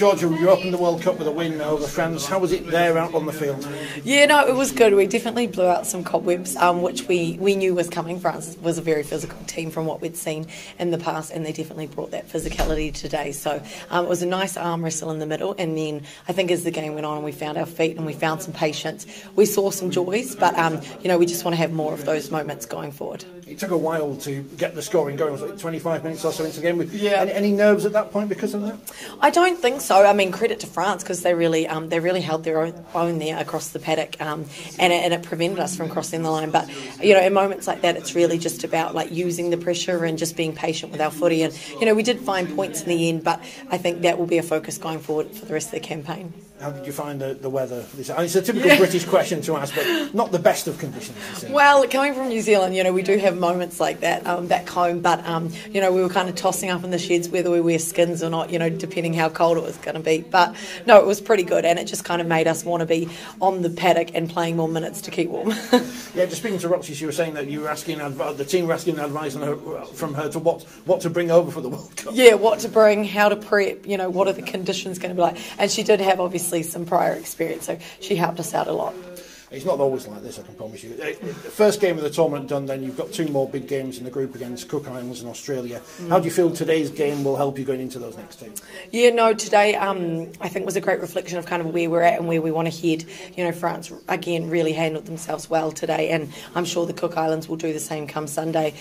Georgia, you opened the World Cup with a win over France. How was it there out on the field? Yeah, no, it was good. We definitely blew out some cobwebs, which we knew was coming. France was a very physical team from what we'd seen in the past, and they definitely brought that physicality today. So it was a nice arm wrestle in the middle, and then I think as the game went on and we found our feet and we found some patience, we saw some joys, but we just want to have more of those moments going forward. It took a while to get the scoring going. Was it 25 minutes or so into the game? Yeah. Any nerves at that point because of that? I don't think so. I mean, credit to France because they really held their own there across the paddock, and it prevented us from crossing the line. But in moments like that, it's really just about like using the pressure and just being patient with our footy. And we did find points in the end, but I think that will be a focus going forward for the rest of the campaign. How did you find the weather? It's a typical British question to ask, but not the best of conditions. Well, coming from New Zealand, we do have moments like that back home, but we were kind of tossing up in the sheds whether we wear skins or not, depending how cold it was going to be. But no, it was pretty good, and it just kind of made us want to be on the paddock and playing more minutes to keep warm. Yeah, just speaking to Roxy, she was saying that you were asking the team were asking advice from her to what to bring over for the World Cup. Yeah, what to bring, how to prep, what are the conditions going to be like, and she did have obviously some prior experience, so she helped us out a lot. It's not always like this, I can promise you. First game of the tournament done, then you've got two more big games in the group against Cook Islands and Australia. How do you feel today's game will help you going into those next two? Yeah, no, today I think was a great reflection of kind of where we're at and where we want to head. France, again, really handled themselves well today, and I'm sure the Cook Islands will do the same come Sunday.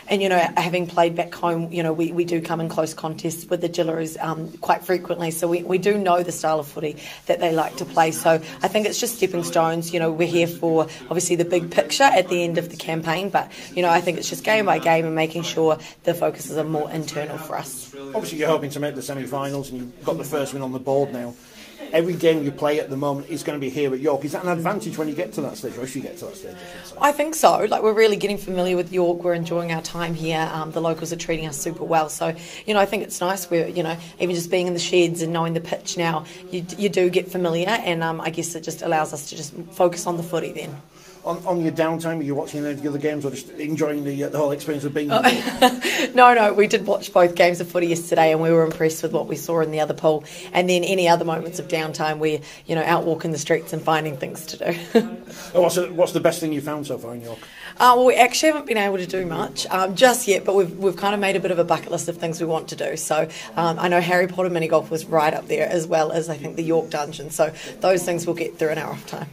And, having played back home, we do come in close contests with the Gillaroos quite frequently, so we do know the style of footy that they like to play. So I think it's just stepping stones. We're here for, obviously, the big picture at the end of the campaign, but, I think it's just game by game and making sure the focuses are more internal for us. Obviously, you're hoping to make the semi-finals, and you've got the first win on the board now. Every game you play at the moment is going to be here at York. Is that an advantage when you get to that stage, or if you get to that stage? I think so. Like, we're really getting familiar with York. We're enjoying our time here. The locals are treating us super well. So, I think it's nice. We're, even just being in the sheds and knowing the pitch now, you do get familiar, and I guess it just allows us to just focus on the footy then. On your downtime, are you watching any of the other games or just enjoying the whole experience of being there? No, we did watch both games of footy yesterday, and we were impressed with what we saw in the other pool. And then any other moments of downtime, we're out walking the streets and finding things to do. What's the best thing you found so far in York? Well, we actually haven't been able to do much just yet, but we've kind of made a bit of a bucket list of things we want to do. So I know Harry Potter mini golf was right up there, as well as I think the York Dungeon. So those things we'll get through in our off time.